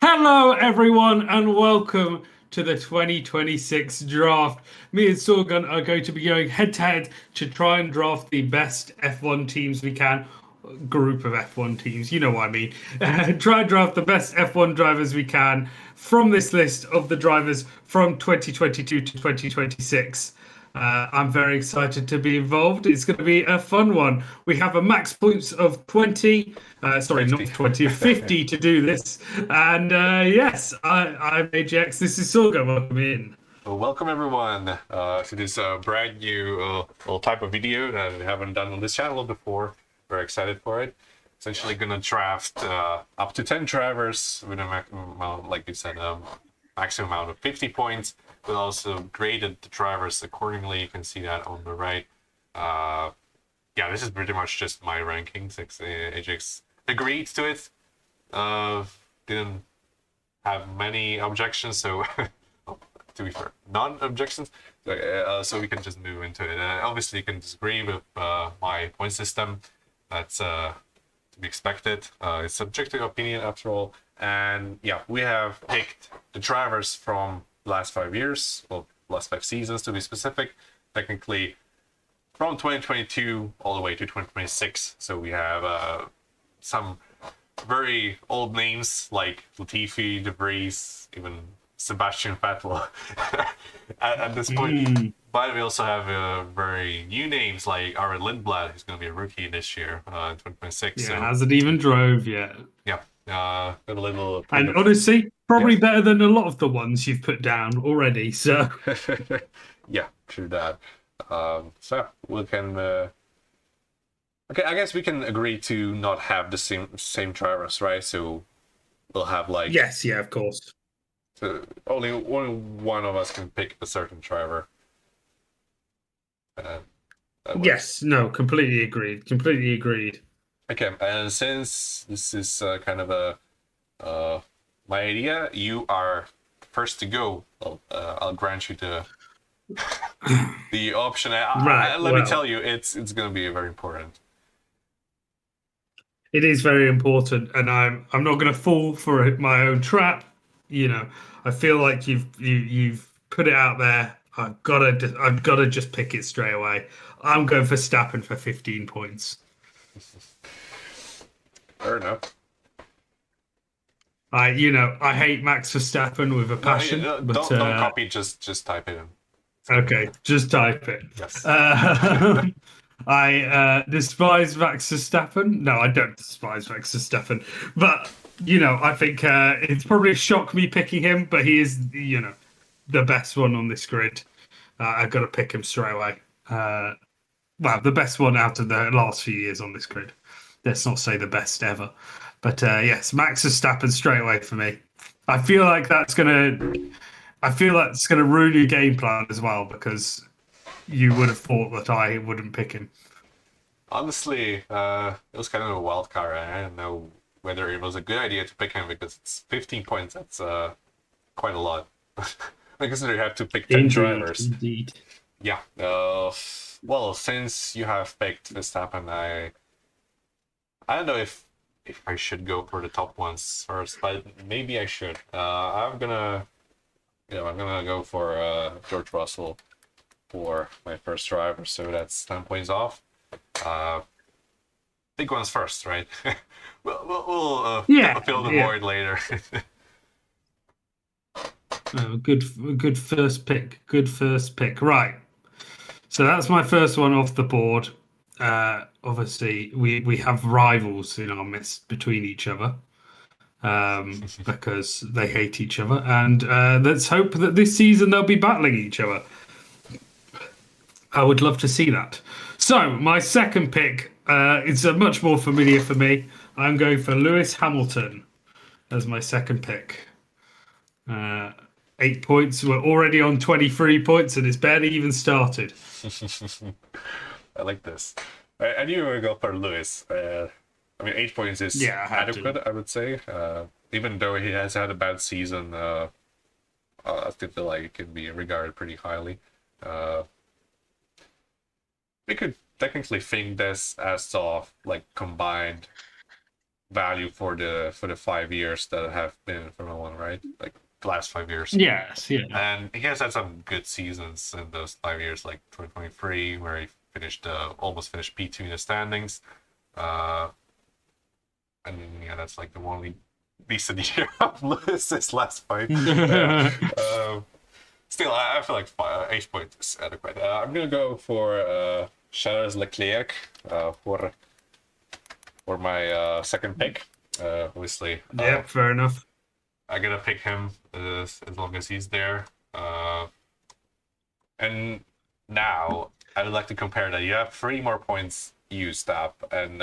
Hello, everyone, and welcome to the 2026 draft. Me and Sorgun are going to be going head to head to try and draft the best F1 teams we can. Group of F1 teams, you know what I mean. Try and draft the best F1 drivers we can from this list of the drivers from 2022 to 2026. I'm very excited to be involved. It's going to be a fun one. We have a max points of 20, sorry, 50. not 20, 50 to do this. And yes, I'm AJX. This is Sorgo. Welcome in. Well, welcome everyone to this brand new little type of video that we haven't done on this channel before. Very excited for it. Essentially gonna draft up to 10 drivers with a amount, like you said, maximum amount of 50 points. We also graded the drivers accordingly. You can see that on the right. Yeah, this is pretty much just my rankings. Ajax agreed to it. Didn't have many objections, so to be fair, non-objections. So we can just move into it. Obviously, you can disagree with my point system. That's to be expected. It's subjective opinion after all. And yeah, we have picked the drivers from the last 5 years, well, last 5 seasons to be specific. Technically, from 2022 all the way to 2026. So we have some very old names like Latifi, De Vries, even Sebastian Vettel at this point. But we also have very new names like Aaron Lindblad, who's going to be a rookie this year in 2026. Yeah, So hasn't even drove yet. yeah, got a little. And honestly, probably better than a lot of the ones you've put down already. So Yeah, true that. So we can. Okay, I guess we can agree to not have the same drivers, right? So we'll have like yes, yeah, of course. so only one of us can pick a certain driver. Yes, no, completely agreed. Completely agreed. Okay, and since this is kind of a my idea, you are first to go. I'll grant you the option. Let me tell you, it's going to be very important. It is very important, and I'm not going to fall for my own trap. You know, I feel like you've put it out there. I've got to just pick it straight away. I'm going for Stappen for 15 points. Fair enough. I hate Max Verstappen with a passion. Don't copy. Just type it in. Okay, just type it. Yes. I despise Max Verstappen. No, I don't despise Max Verstappen. But, I think it's probably a shock me picking him, but he is, the best one on this grid. I've got to pick him straight away. Well, the best one out of the last few years on this grid. Let's not say the best ever. But yes, Max Verstappen straight away for me. I feel like that's gonna ruin your game plan as well, because you would have thought that I wouldn't pick him. Honestly, it was kind of a wild card. I don't know whether it was a good idea to pick him because it's 15 points. That's quite a lot. I consider you have to pick 10 drivers. Indeed. Yeah. Well, since you have picked Verstappen, I don't know if I should go for the top ones first, but maybe I should. I'm gonna go for George Russell for my first driver, so that's 10 points off. Big ones first, right? we'll fill the void later. Good first pick. Good first pick. Right. So that's my first one off the board. Obviously, we have rivals in our midst between each other, because they hate each other, and let's hope that this season they'll be battling each other. I would love to see that. So my second pick is much more familiar for me. I'm going for Lewis Hamilton as my second pick. 8 points. We're already on 23 points, and it's barely even started. I like this. I knew you were going to go for Lewis. 8 points is adequate, I would say. Even though he has had a bad season, I still feel like it can be regarded pretty highly. We could technically think this as of like combined value for the 5 years that have been in Formula One, right? Like the last 5 years. Yes, yeah. And he has had some good seasons in those 5 years, like 2023, where he finished almost finished P2 in the standings. And yeah, that's like the only decent year of Lewis's last fight. Still, I feel like 8 points is adequate. I'm gonna go for Charles Leclerc for my second pick. Obviously, Yeah, fair enough. I gotta pick him as long as he's there. And now I would like to compare that. You have 3 more points used up, and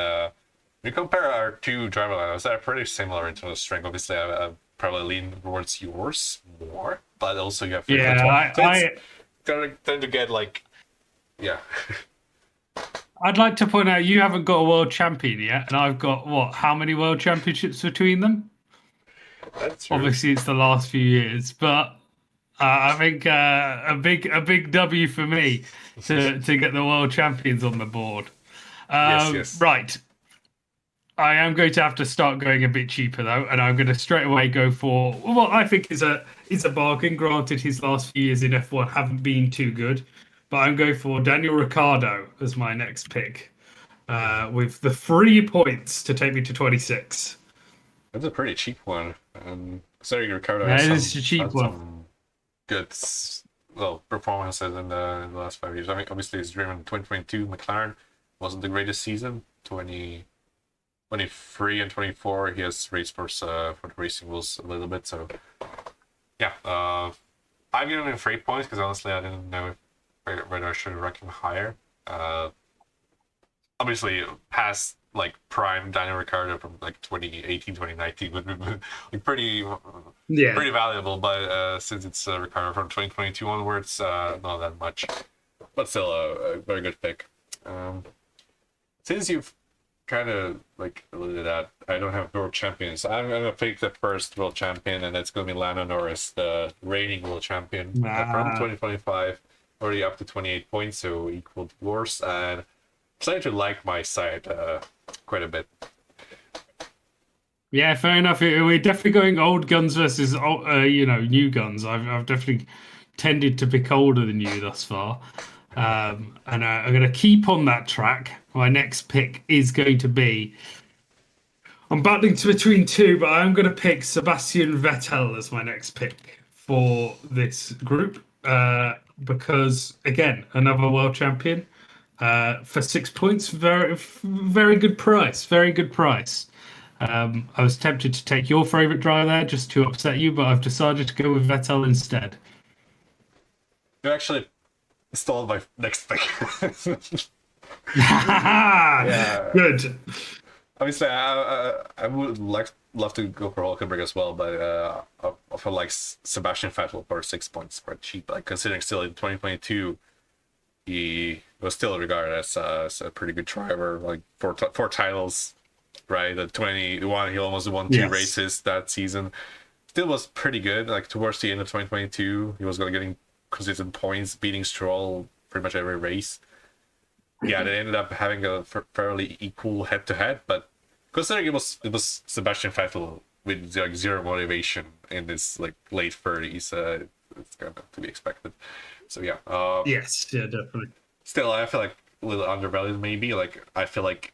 we compare our two driver lineups. They're pretty similar in terms of strength. Obviously, I probably lean towards yours more, but also you have 3 points more. So it's gonna tend to get like, yeah. I'd like to point out you haven't got a world champion yet, and I've got what? How many world championships between them? That's true. Obviously, it's the last few years, but I think a big W for me to get the world champions on the board. Yes. Right. I am going to have to start going a bit cheaper though, and I'm going to straight away go for what I think is a bargain. Granted, his last few years in F1 haven't been too good, but I'm going for Daniel Ricciardo as my next pick, with the 3 points to take me to 26. That's a pretty cheap one. Sorry, Ricardo That has is a cheap had one. some good performances in the last 5 years. I mean, obviously, he's driven 2022 McLaren wasn't the greatest season. 2023 and 24, he has raced for the Racing Bulls a little bit. So, yeah, I'm giving him 3 points because honestly, I didn't know whether I should rank him higher. Obviously, past like prime Daniel Ricciardo from like 2018, 2019 would be like pretty valuable, but since it's Ricciardo from 2022 onwards, not that much, but still a very good pick. Since you've kind of like alluded that I don't have world champions, I'm gonna pick the first world champion, and that's gonna be Lando Norris, the reigning world champion from 2025, already up to 28 points, so equal to yours, and starting to like my side quite a bit. Yeah, fair enough. We're definitely going old guns versus new guns. I've definitely tended to pick older than you thus far, and I'm going to keep on that track. My next pick is going to be. I'm battling between 2, but I'm going to pick Sebastian Vettel as my next pick for this group, because again, another world champion. For 6 points, very good price. Very good price. I was tempted to take your favorite driver there just to upset you, but I've decided to go with Vettel instead. You actually stole my next pick. Yeah. Good. Obviously, I would love to go for Hulkenberg as well, but I feel like Sebastian Vettel for 6 points quite cheap. Like considering still in 2022. He was still regarded as a pretty good driver, like four titles, right? The 21, he almost won 2 races that season. Still was pretty good. Like towards the end of 2022, he was getting consistent points, beating Stroll pretty much every race. Yeah, they ended up having a fairly equal head-to-head, but considering it was Sebastian Vettel with like 0 motivation in his like late 30s, it's kind of to be expected. So yeah. Yes, yeah, definitely. Still, I feel like a little undervalued. Maybe like I feel like,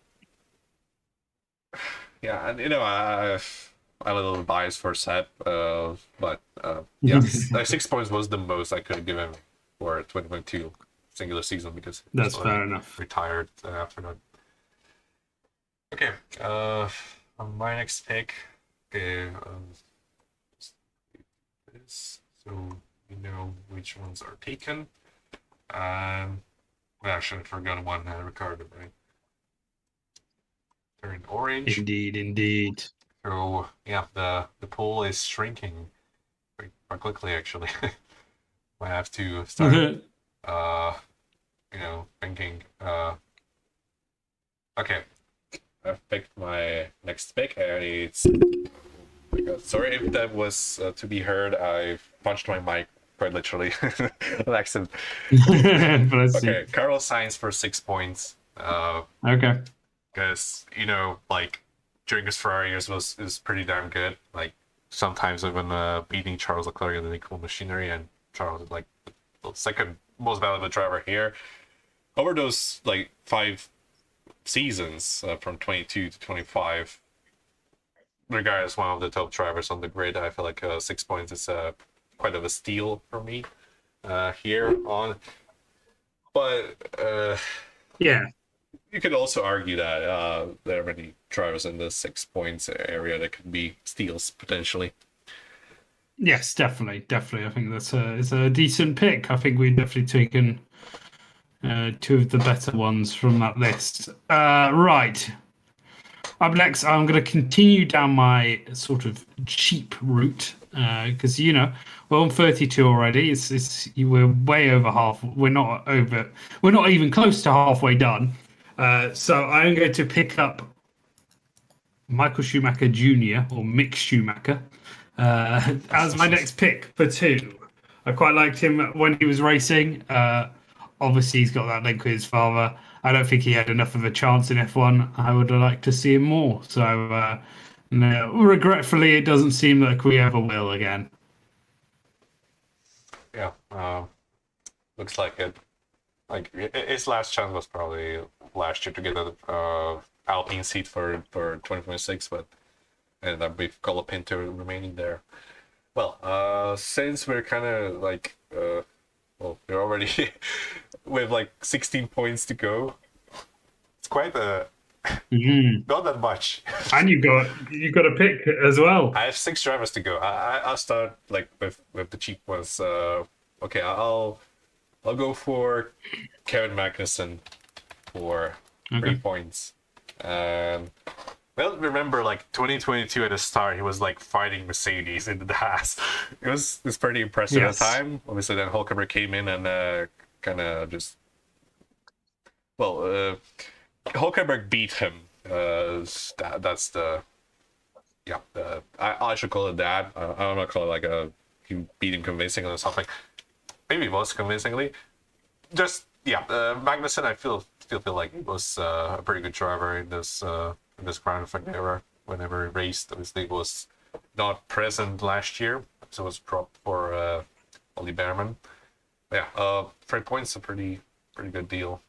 yeah, and I'm a little biased for Seb, but yeah, 6 points was the most I could give him for 2022 singular season because that's fair enough. Retired after that. Okay, on my next pick, so we know which ones are taken. We actually forgot one, Ricardo, right? They're in orange. Indeed. So yeah, the pool is shrinking quite quickly actually. Might have to start thinking. Okay. I've picked my next pick, and it's. Sorry if that was to be heard. I punched my mic quite literally. An accident. Okay, Carlos Sainz for 6 points. Okay. Because during his Ferrari years is pretty damn good. Like sometimes even beating Charles Leclerc in the equal machinery, and Charles is like the second most valuable driver here. Over those like 5 seasons from 22 to 25, regardless one of the top drivers on the grid, I feel like 6 points is quite of a steal for me here on. But Yeah. you could also argue that there are many drivers in the 6 points area that could be steals potentially. Yes, definitely, definitely. I think it's a decent pick. I think we've definitely taken two of the better ones from that list. Right. Up next, I'm going to continue down my sort of cheap route because we're on 32 already. We're way over half. We're not over. We're not even close to halfway done. So I'm going to pick up Michael Schumacher Jr. or Mick Schumacher as my next pick for 2. I quite liked him when he was racing. Obviously, he's got that link with his father. I don't think he had enough of a chance in F1. I would have liked to see him more. So, no, regretfully, it doesn't seem like we ever will again. Yeah, looks like it. Like his last chance was probably last year to get a Alpine seat for 2026, but ended up with Colapinto remaining there. Well, since we're kind of like, well, we're already with like 16 points to go. It's quite not that much. And you got a pick as well. I have 6 drivers to go. I'll start like with the cheap ones. Okay, I'll go for Kevin Magnussen for 3 points. Well, remember like 2022 at the start, he was like fighting Mercedes in the Haas. It's pretty impressive at the time. Obviously, then Hulkenberg came in and kind of just Hulkenberg beat him. That's the I should call it that. I'm not call it like he beat him convincingly or something. Maybe it was convincingly. Just Magnussen, I still feel like he was a pretty good driver in this Grand Prix era. Whenever he raced, obviously he was not present last year, so it was dropped for Ollie Behrman. Yeah, 3 points a pretty good deal.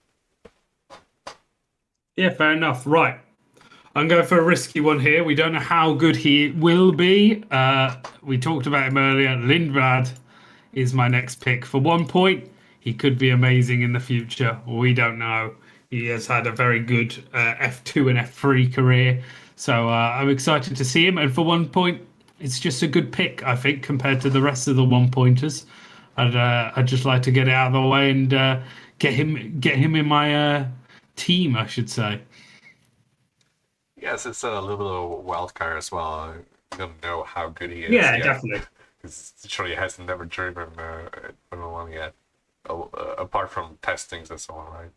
Yeah, fair enough. Right. I'm going for a risky one here. We don't know how good he will be. We talked about him earlier. Lindblad is my next pick. For 1 point, he could be amazing in the future. We don't know. He has had a very good F2 and F3 career. So I'm excited to see him. And for 1 point, it's just a good pick, I think, compared to the rest of the 1-pointers. I'd just like to get it out of the way and get him in my team, I should say. Yes, it's a little bit of a wild card as well. You don't know how good he is. Yeah, definitely. Because surely he has never driven Formula One yet, apart from testings and so on, right?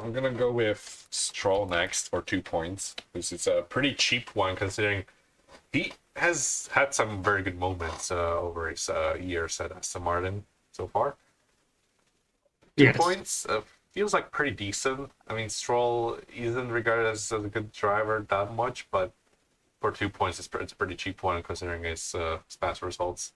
I'm gonna go with Stroll next for 2 points, because it's a pretty cheap one considering he has had some very good moments over his years at Aston Martin so far. 2 points feels like pretty decent. I mean, Stroll isn't regarded as a good driver that much, but for 2 points, it's a pretty cheap one considering his past results.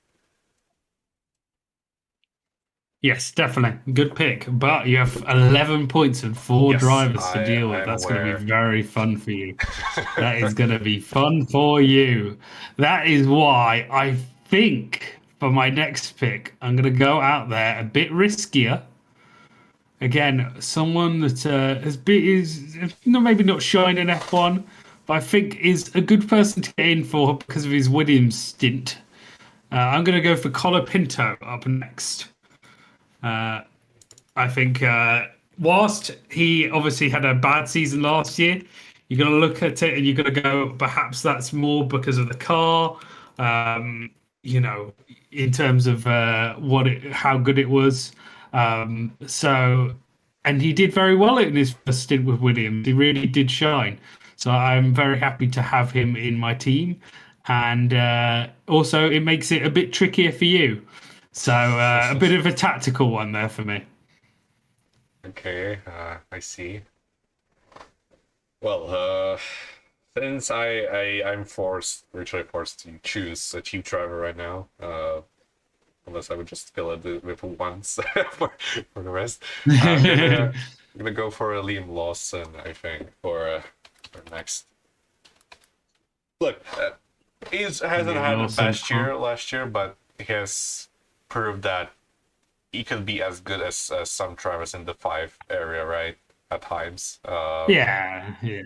Yes, definitely. Good pick. But you have 11 points and 4 drivers to deal with. That's going to be very fun for you. That is going to be fun for you. That is why I think for my next pick, I'm going to go out there a bit riskier. Again, someone that is maybe not shine in F1, but I think is a good person to get in for because of his Williams stint. I'm going to go for Colapinto up next. I think whilst he obviously had a bad season last year, you're going to look at it and you're going to go, perhaps that's more because of the car, in terms of how good it was. And he did very well in his first stint with Williams. He really did shine. So I'm very happy to have him in my team. And also, it makes it a bit trickier for you. So a bit of a tactical one there for me. Okay, I see. Well, since I'm forced, virtually forced to choose a cheap driver right now, unless I would just fill it with once for the rest, I'm gonna go for a Liam Lawson, I think, for next. Look, he hasn't Liam had the Lawson. best year last year, but he has proved that he can be as good as some drivers in the five area, right? At times. Yeah, yeah.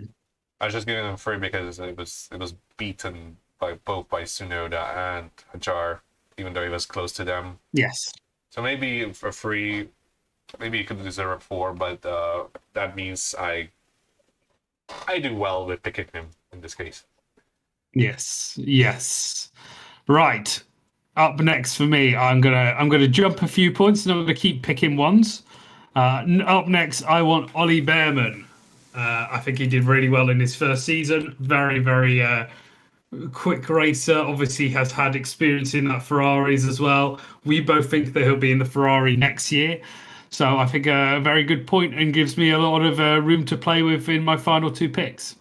I was just giving him free because it was beaten by both by Sunoda and Hajar, even though he was close to them. Yes. So maybe for free, maybe you could deserve a four, but that means I do well with picking him in this case. Yes. Yes. Right. Up next for me, I'm gonna jump a few points and I'm gonna keep picking ones. Up next, I want Ollie Behrman. I think he did really well in his first season. Very, very quick racer. Obviously, has had experience in that Ferraris as well. We both think that he'll be in the Ferrari next year. So I think a very good point and gives me a lot of room to play with in my final two picks.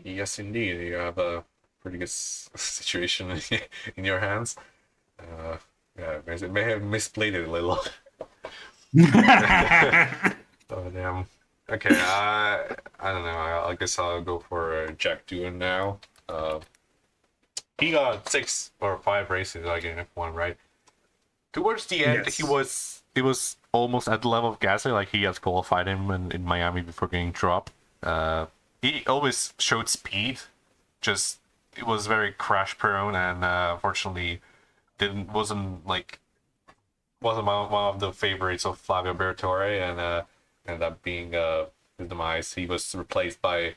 Yes, indeed, you have a pretty good situation in your hands. Yeah, it may have misplayed it a little. Oh damn. Okay, I don't know. I guess I'll go for Jack Doohan now. He got 6 or 5 races like in F1, right? Towards the end, Yes. he was almost at the level of Gasly. Like he has qualified him in Miami before getting dropped. He always showed speed, just it was very crash prone, and unfortunately, wasn't one of the favorites of Flavio Bertore, and ended up being his demise. He was replaced by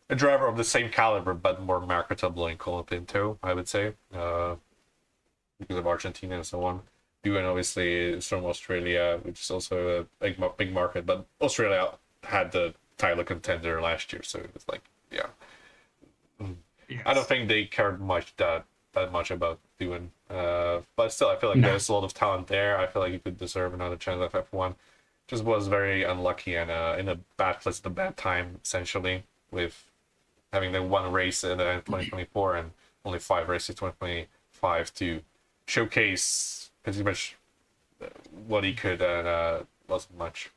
a driver of the same caliber but more marketable in Colapinto, I would say, because of Argentina and so on. Doohan obviously is from Australia, which is also a big market, but Australia had the title contender last year, so it was like, yeah. Yes. I don't think they cared that much about Doohan, but still, I feel like No. there's a lot of talent there. I feel like he could deserve another chance at F1. Just was very unlucky and in a bad place at a bad time, essentially, with having the one race in 2024 and only 5 races in 2025 to showcase pretty much what he could, and wasn't much.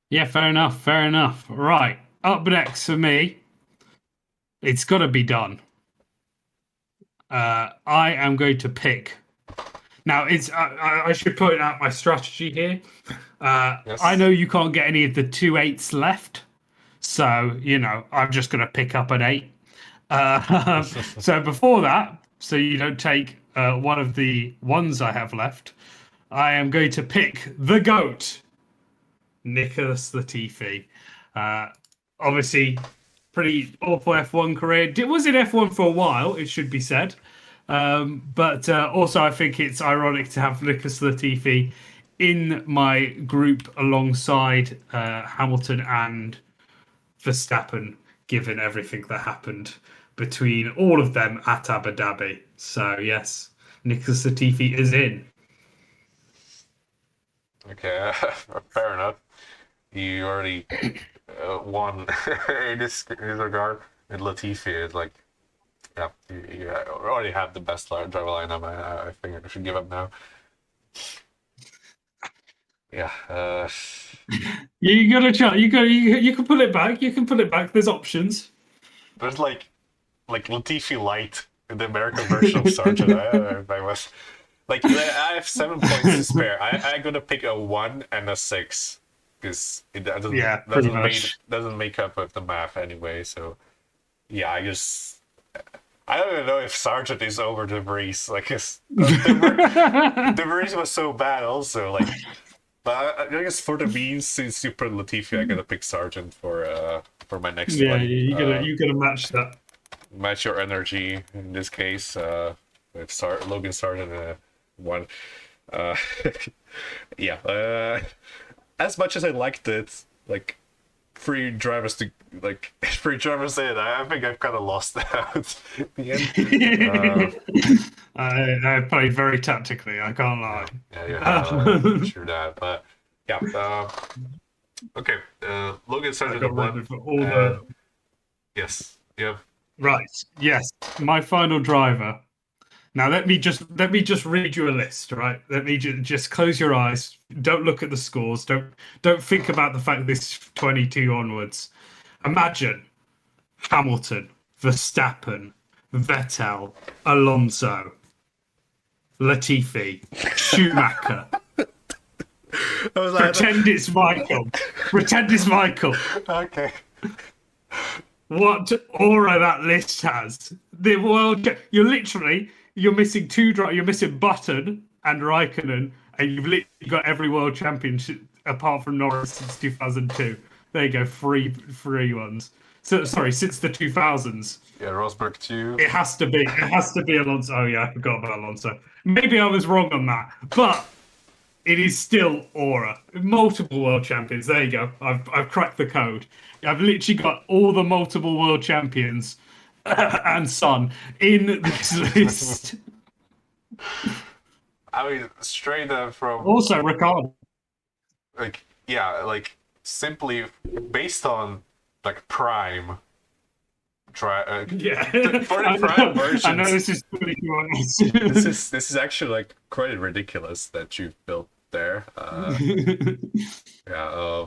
Yeah, fair enough. Fair enough. Right. Up next for me, it's got to be done. I am going to pick. Now, I should point out my strategy here. Yes. I know you can't get any of the 2 8s left, so I'm just going to pick up an 8. So before that, so you don't take one of the ones I have left, I am going to pick the GOAT, Nicholas Latifi. Obviously, pretty awful F1 career. It was in F1 for a while, it should be said. But also, I think it's ironic to have Nicholas Latifi in my group alongside Hamilton and Verstappen, given everything that happened between all of them at Abu Dhabi. So, yes, Nicholas Latifi is in. Okay, fair enough. You already won in this regard. And Latifi is like, yeah, you already have the best driver lineup. I think I should give up now. Yeah. You got to try. You can pull it back. You can pull it back. There's options. There's like Latifi Light, the American version of Sargent. I was like, I have 7 points to spare. I'm gonna pick a 1 and a 6 because it doesn't make up with the math anyway. So yeah, I don't even know if Sargent is over the Vries. Like, the Vries was so bad also. Like, but I guess for the means, since you put Latifi, I gotta pick Sargent for my next Yeah, one. you gotta match that. Match your energy in this case with Logan Sargent 1. Yeah. As much as I liked it, like free drivers in, I think I've kind of lost out at the end. I played very tactically. I can't lie. Yeah, true that. But Yeah. Okay. Logan I Sargent got of rid Blood. of all And the yes, you have. right. Yes, my final driver. Now let me just read you a list, right? Let me just close your eyes. Don't look at the scores. Don't think about the fact this 22 onwards. Imagine Hamilton, Verstappen, Vettel, Alonso, Latifi, Schumacher. I was like, Pretend it's Michael. Pretend it's Michael. okay. What aura that list has. The world. You're missing you're missing Button and Raikkonen, and you've literally got every world championship apart from Norris since 2002. There you go, free ones. So sorry, since the 2000s. Yeah, Rosberg too. It has to be. It has to be Alonso. Oh yeah, I forgot about Alonso. Maybe I was wrong on that, but it is still aura. Multiple world champions. There you go. I've cracked the code. I've literally got all the multiple world champions and Son in this list. I mean, straight up from Also, Ricardo. like yeah, like simply based on like prime try Yeah, for the prime I know versions. this is pretty This honest. is this is actually like quite ridiculous that you've built there. Yeah,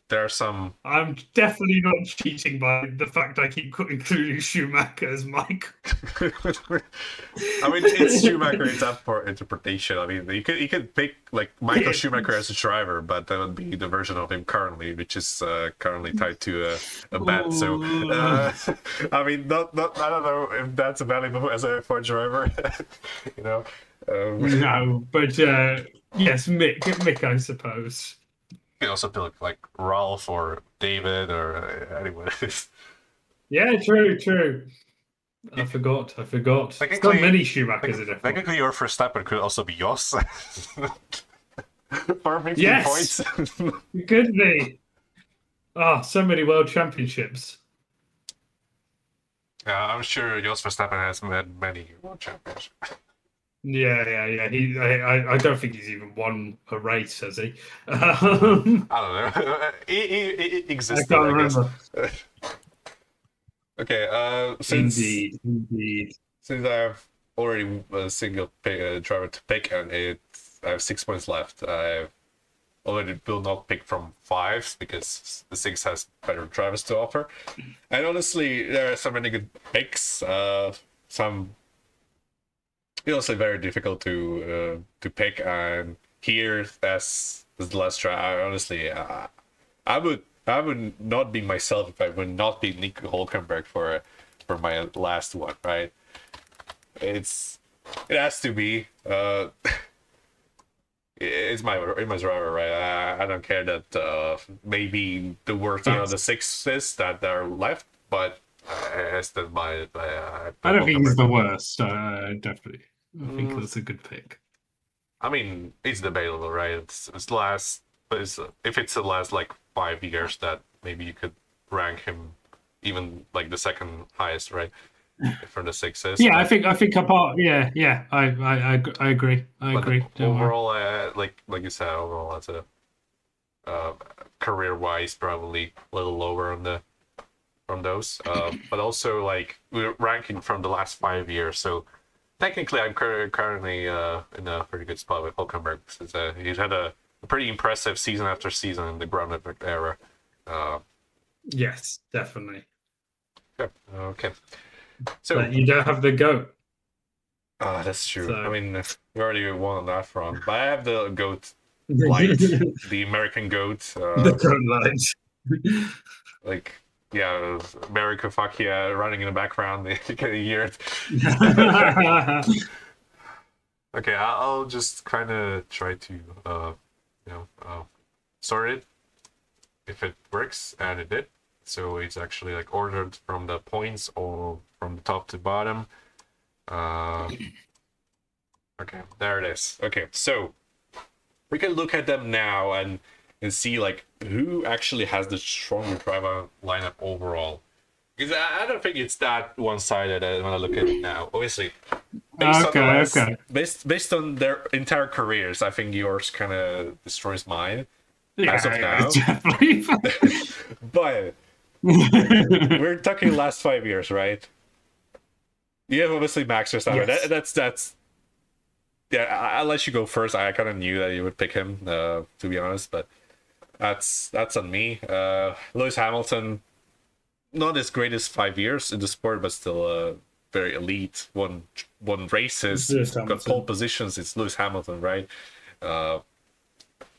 there are some. I'm definitely not cheating by the fact I keep including Schumacher as Mike. I mean, it's Schumacher. It's up for interpretation. I mean, you could pick like Michael Schumacher as a driver, but that would be the version of him currently, which is currently tied to a bet. So, I mean, not I don't know if that's valuable as a for a driver. you know. No, but yes, Mick, I suppose. You can also pick like Ralph or David or anyone. Yeah, true. I forgot. It's got Technically, many Schumachers in F1. technically, your first step could also be Jos. For 15 Yes, points. could be. Ah, so many world championships. Yeah, I'm sure Jos Verstappen has had many world championships. Yeah. I don't think he's even won a race, has he? I don't know. He I existed, can't I guess. remember. Okay, Indeed. since I have already a single driver to pick and I have 6 points left, I already will not pick from 5 because the 6 has better drivers to offer. And honestly, there are so many good picks. Some honestly very difficult to pick. And here, as the last try, honestly, I would not be myself if I would not be Nico Hulkenberg for my last one, right? It has to be. It's my driver, right? I don't care that maybe the worst out of the 6s that are left, but I stand by it. I don't think he's Hulkenberg. the worst. Definitely. I think that's a good pick. I mean, it's debatable, right? It's last, but if it's the last like 5 years, that maybe you could rank him even like the second highest, right? For the 6s. Yeah, but, I think apart. Yeah. I agree. I but agree. Don't worry. overall, like you said, overall, as a career-wise, probably a little lower on the from those. But also like we're ranking from the last 5 years, so technically I'm currently in a pretty good spot with Hulkenberg since he's had a pretty impressive season after season in the ground effect era. Yes, definitely. Yeah, okay. So But you don't have the goat. that's true. So I mean, we already won on that front, but I have the goat light, the American goat. the goat light. Like yeah, America, fuck yeah, running in the background. You can hear it. Okay, I'll just kind of try to, sort it if it works, and it did. So it's actually like ordered from the points or from the top to bottom. Okay, there it is. Okay, so we can look at them now and see like who actually has the stronger driver lineup overall. Because I don't think it's that one-sided when I look at it now. Obviously, Okay, okay. based on their entire careers, I think yours kind of destroys mine as Yeah, of yeah, now. definitely. But we're talking last 5 years, right? You have obviously Max Verstappen. Yes. That's yeah. I'll let you go first. I kind of knew that you would pick him, to be honest. But that's on me. Lewis Hamilton, not as great as 5 years in the sport, but still very elite. Won races, Lewis got pole Hamilton. positions. It's Lewis Hamilton, right? Uh,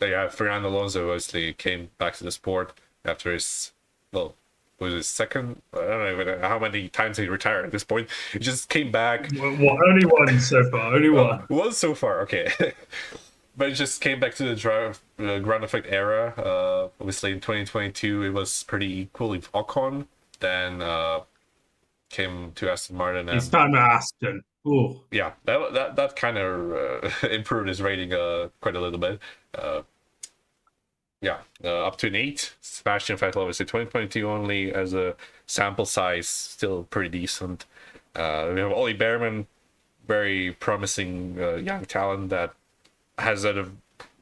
yeah, Fernando Alonso obviously came back to the sport after his, well, was his second. I don't even know how many times he retired at this point. He just came back. What? Only one so far. Only one. Was so far okay, but it just came back to the ground effect era. Obviously in 2022 it was pretty equal with Ocon. Then came to Aston Martin, It's and time at Aston. Oh, yeah, that kind of improved his rating quite a little bit. Uh, yeah, up to an 8. Sebastian Vettel, obviously 2022 only as a sample size, still pretty decent. We have Ollie Behrman, very promising young talent that has had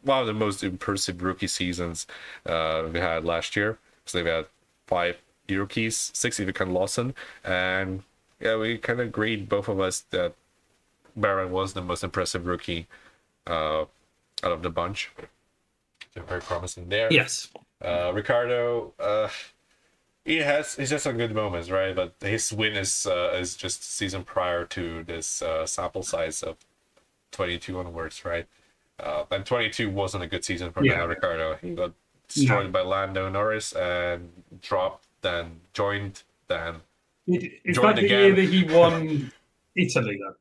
one of the most impressive rookie seasons we had last year. So they've had 5 rookies, 6 if you count Lawson, and yeah, we kind of agreed, both of us, that Baron was the most impressive rookie out of the bunch. So very promising there. yes. Ricardo, he's had some good moments, right? But his win is just season prior to this sample size of 22 onwards, right? And 22 wasn't a good season for Yeah. Daniel Ricciardo. He got destroyed No. by Lando Norris and dropped, then joined, then It's joined like the year again. that he won Italy, though.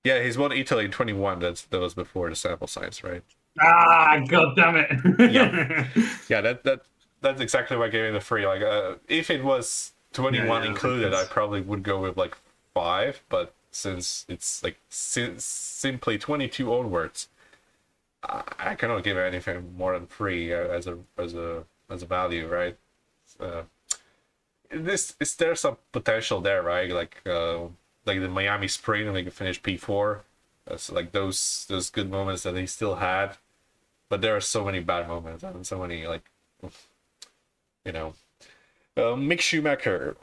Yeah, he's won Italy in 21. That was before the sample size, right? Ah, god damn it. Yeah. Yeah, that's exactly why I gave him the 3. Like, if it was 21 Yeah, included, I because probably would go with like 5. But since it's like simply 22 onwards, I cannot give anything more than 3 as a value, right? Uh, is there some potential there, right? Like the Miami Spring, when he finished P4. So like those good moments that he still had, but there are so many bad moments and so many, like, you know. Mick Schumacher,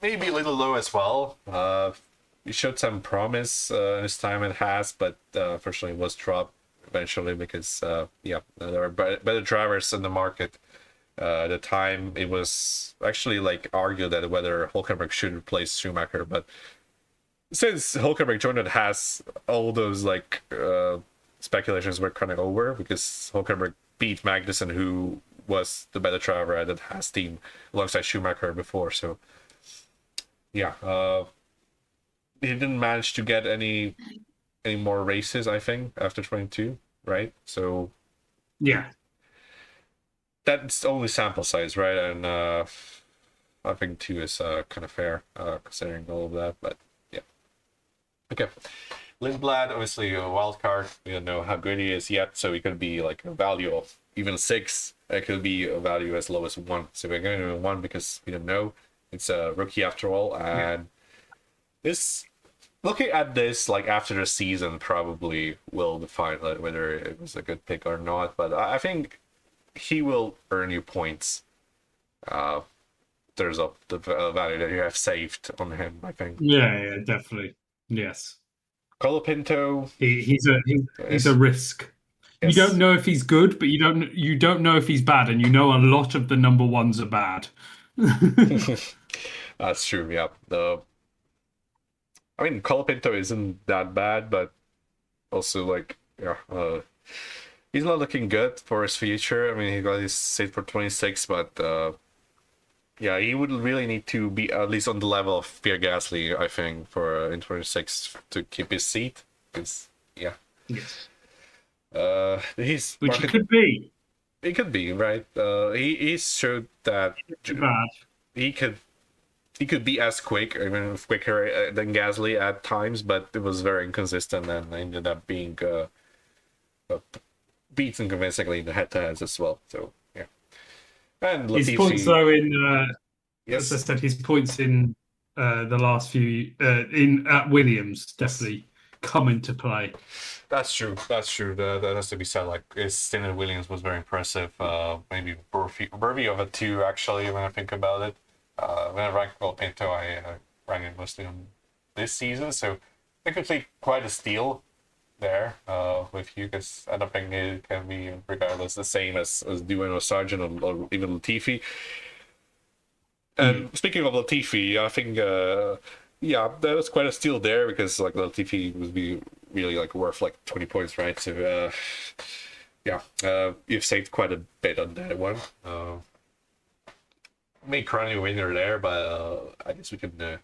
maybe a little low as well. He showed some promise in his time at Haas, but unfortunately was dropped eventually because yeah, there were better drivers in the market. At the time, it was actually like argued that whether Hulkenberg should replace Schumacher, but since Hulkenberg joined it, Haas, all those like speculations were kind of over because Hulkenberg beat Magnussen, who was the better driver at the Haas team alongside Schumacher before. So yeah, he didn't manage to get any more races, I think, after 22, right? So yeah. that's only sample size, right? And I think 2 is kind of fair considering all of that. But yeah, okay. Lindblad, obviously a wild card. We don't know how good he is yet, so he could be like a value of even 6. It could be a value as low as 1. So we're going to 1 because we don't know. It's a rookie after all, and this, looking at this like after the season, probably will define like, whether it was a good pick or not. But I think he will earn you points. There's the value that you have saved on him, I think. Yeah, definitely. Yes. Colapinto He's a is, risk. You yes. don't know if he's good, but you don't know if he's bad, and you know a lot of the number ones are bad. That's true. Yeah. I mean, Colapinto isn't that bad, but also like, yeah, he's not looking good for his future. I mean, he got his seat for 26, but yeah, he would really need to be at least on the level of Pierre Gasly, I think, for in 26 to keep his seat. Because yeah, Yes. he's Which he market. could be. He could be right. He showed that Too bad. he could be as quick, even quicker than Gasly at times, but it was very inconsistent and ended up being beaten convincingly in the head-to-heads as well. So yeah, and His points Latifi, though in as I Yes, said, his points in the last few in at Williams definitely come into play. that's true. That's true. That has to be said. Like his stint at Williams was very impressive. Maybe worthy of a two actually. When I think about it, when I rank Pinto, I rank it mostly on this season. So technically, quite a steal there with you, because I don't think it can be regardless the same as Doohan or Sargent or even Latifi. And speaking of Latifi, I think yeah, that was quite a steal there, because like Latifi would be really like worth like 20 points, right? So yeah, you've saved quite a bit on that one. Made Crony a winner there, but I guess we can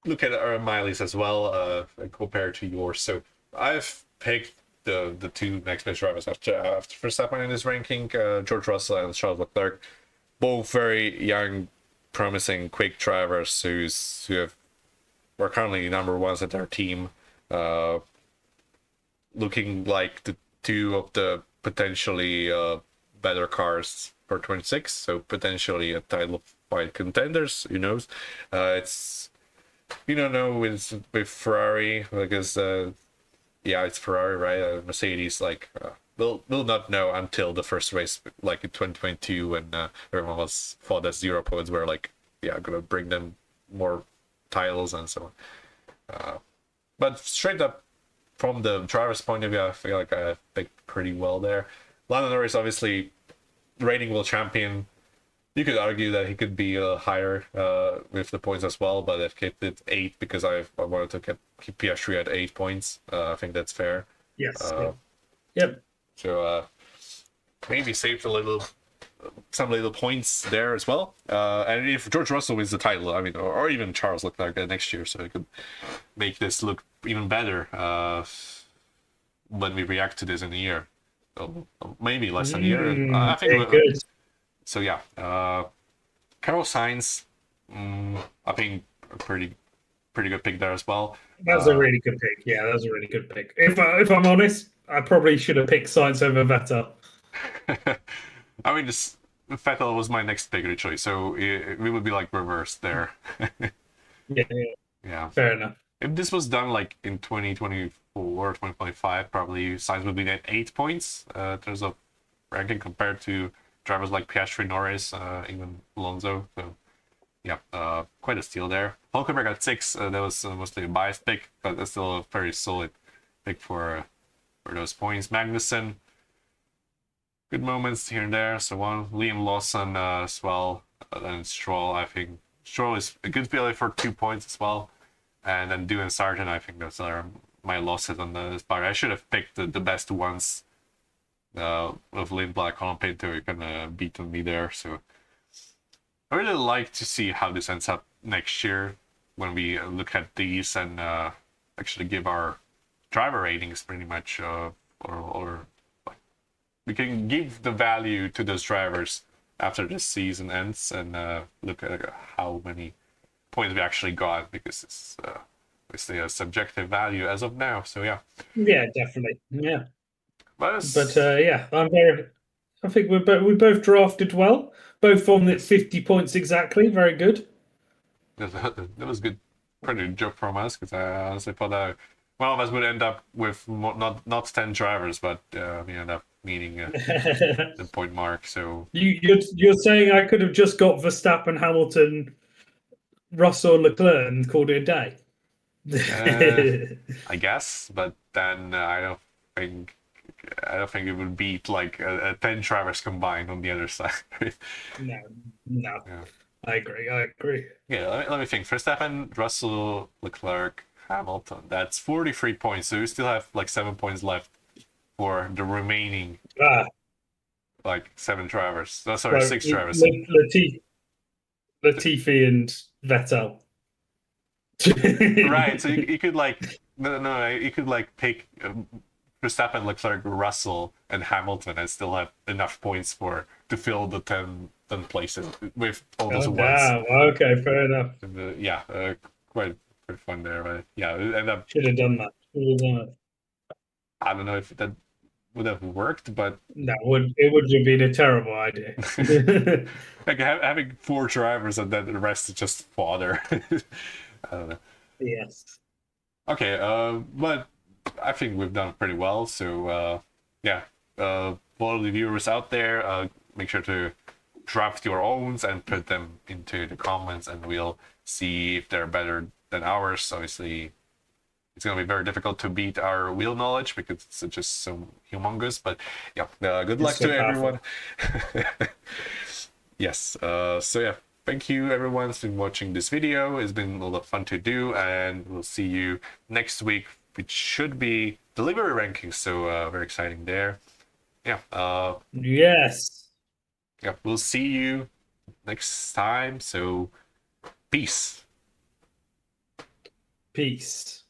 look at our Miley's as well compared to yours. So I've picked the two next best drivers after Verstappen in this ranking, George Russell and Charles Leclerc, both very young, promising, quick drivers are currently number ones at their team, looking like the two of the potentially better cars for 26. So potentially a title fight contenders. Who knows? It's you don't know with Ferrari, because yeah, it's Ferrari, right? Mercedes, like we'll not know until the first race, like in 2022, when everyone was thought that 0 points were like, yeah, gonna bring them more titles and so on. But straight up from the driver's point of view, I feel like I picked pretty well there. Lando Norris, obviously, reigning world champion. You could argue that he could be higher with the points as well, but I've kept it 8 because I wanted to keep Piastri at 8 points. I think that's fair. Yes. Uh, Yep. So maybe saved some little points there as well. And if George Russell wins the title, I mean, or even Charles Leclerc next year, so it could make this look even better when we react to this in a year. So maybe less than a year. I think. Very good. So yeah, Carlos Sainz, I think a pretty good pick there as well. That was a really good pick. Yeah, that was a really good pick. If I'm honest, I probably should have picked Sainz over Vettel. I mean, Vettel was my next bigger choice, so we would be like reversed there. Yeah, Yeah. fair enough. If this was done like in 2024, 2025, probably Sainz would be at 8 points in terms of ranking compared to drivers like Piastri, Norris, even Alonso. So yeah, quite a steal there. Hulkenberg at 6. That was mostly a biased pick, but that's still a very solid pick for those points. Magnussen, good moments here and there. So one, Liam Lawson as well. Then Stroll, I think Stroll is a good failure for 2 points as well. And then Doohan Sargent, I think those are my losses on this part. I should have picked the best ones. With Lindblad, Colin Pinto, you can beat me there. So I really like to see how this ends up next year when we look at these and actually give our driver ratings pretty much, or like we can give the value to those drivers after this season ends and look at how many points we actually got, because it's obviously a subjective value as of now. So yeah. Yeah, definitely. Yeah, But yeah, I think we both drafted well, both on the 50 points exactly. Very good. that was good, pretty good job from us, because I honestly thought that one of us would end up with not 10 drivers, but we end up meeting the point mark. So You're saying I could have just got Verstappen, Hamilton, Russell, Leclerc, and called it a day. I guess, but then think I don't think it would beat like 10 drivers combined on the other side. No, no. Yeah. I agree. I agree. Yeah, let me think. Verstappen, Russell, Leclerc, Hamilton. That's 43 points. So you still have like 7 points left for the remaining Ah, like 7 drivers. Oh, sorry, so 6 drivers. Latifi and Vettel. Right. So you could like you could like pick Verstappen, Leclerc, Russell, and Hamilton, and still have enough points to fill the 10 places with all those ones. Wow. Okay, fair enough. Yeah, quite fun there. But yeah, it ended up. Should have done that. Should have done it. I don't know if that would have worked, but It would have been a terrible idea. like having 4 drivers and then the rest is just fodder. I don't know. Yes. Okay, but I think we've done pretty well. So yeah, for all the viewers out there, make sure to draft your owns and put them into the comments, and we'll see if they're better than ours. Obviously, it's gonna be very difficult to beat our wheel knowledge because it's just so humongous. But yeah, good luck It's so to powerful. everyone. Yes. So yeah, thank you everyone who's been watching this video. It's been a lot of fun to do, and we'll see you next week, which should be delivery rankings. So very exciting there. Yeah. Yes. Yeah. We'll see you next time. So peace. Peace.